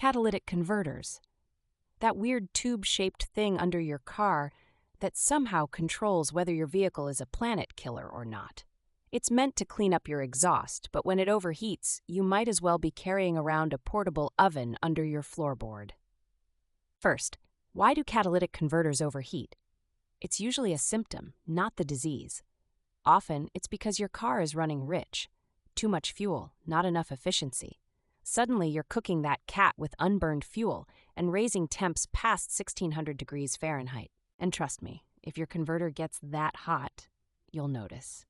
Catalytic converters. That weird tube-shaped thing under your car that somehow controls whether your vehicle is a planet killer or not. It's meant to clean up your exhaust, but when it overheats, you might as well be carrying around a portable oven under your floorboard. First, why do catalytic converters overheat? It's usually a symptom, not the disease. Often, it's because your car is running rich. Too much fuel, not enough efficiency. Suddenly, you're cooking that cat with unburned fuel and raising temps past 1600 degrees Fahrenheit. And trust me, if your converter gets that hot, you'll notice.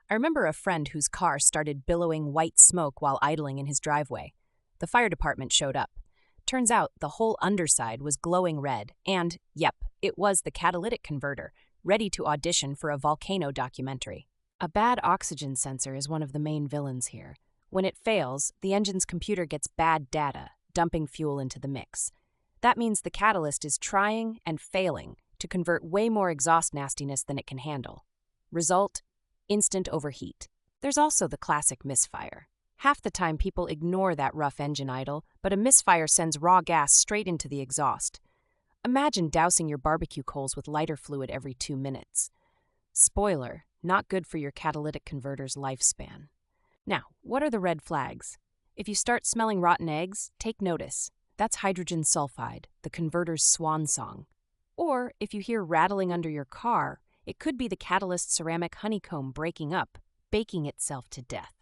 I remember a friend whose car started billowing white smoke while idling in his driveway. The fire department showed up. Turns out the whole underside was glowing red, and, yep, it was the catalytic converter, ready to audition for a volcano documentary. A bad oxygen sensor is one of the main villains here. When it fails, the engine's computer gets bad data, dumping fuel into the mix. That means the catalyst is trying and failing to convert way more exhaust nastiness than it can handle. Result: instant overheat. There's also the classic misfire. Half the time people ignore that rough engine idle, but a misfire sends raw gas straight into the exhaust. Imagine dousing your barbecue coals with lighter fluid every 2 minutes. Spoiler, not good for your catalytic converter's lifespan. Now, what are the red flags? If you start smelling rotten eggs, take notice. That's hydrogen sulfide, the converter's swan song. Or if you hear rattling under your car, it could be the catalyst ceramic honeycomb breaking up, baking itself to death.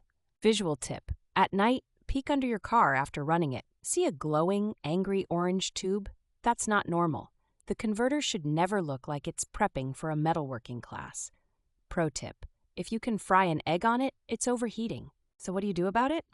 Visual tip: at night, peek under your car after running it. See a glowing, angry orange tube? That's not normal. The converter should never look like it's prepping for a metalworking class. Pro tip: if you can fry an egg on it, it's overheating. So what do you do about it?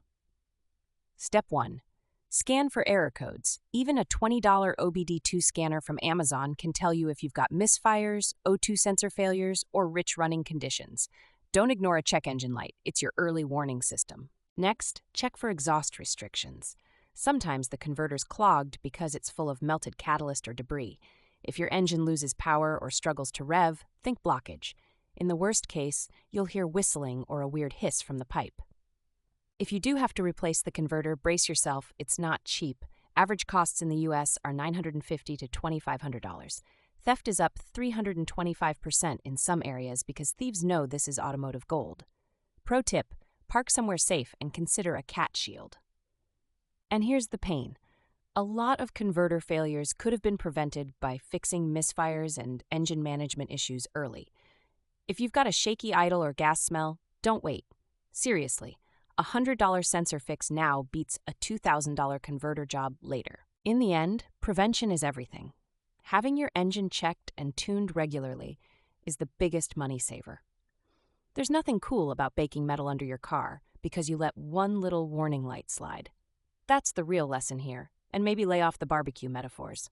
Step 1. Scan for error codes. Even a $20 OBD2 scanner from Amazon can tell you if you've got misfires, O2 sensor failures, or rich running conditions. Don't ignore a check engine light. It's your early warning system. Next, check for exhaust restrictions. Sometimes the converter's clogged because it's full of melted catalyst or debris. If your engine loses power or struggles to rev, think blockage. In the worst case, you'll hear whistling or a weird hiss from the pipe. If you do have to replace the converter, brace yourself. It's not cheap. Average costs in the U.S. are $950 to $2,500. Theft is up 325% in some areas because thieves know this is automotive gold. Pro tip: park somewhere safe and consider a cat shield. And here's the pain. A lot of converter failures could have been prevented by fixing misfires and engine management issues early. If you've got a shaky idle or gas smell, don't wait. Seriously, a $100 sensor fix now beats a $2,000 converter job later. In the end, prevention is everything. Having your engine checked and tuned regularly is the biggest money saver. There's nothing cool about baking metal under your car because you let one little warning light slide. That's the real lesson here, and maybe lay off the barbecue metaphors.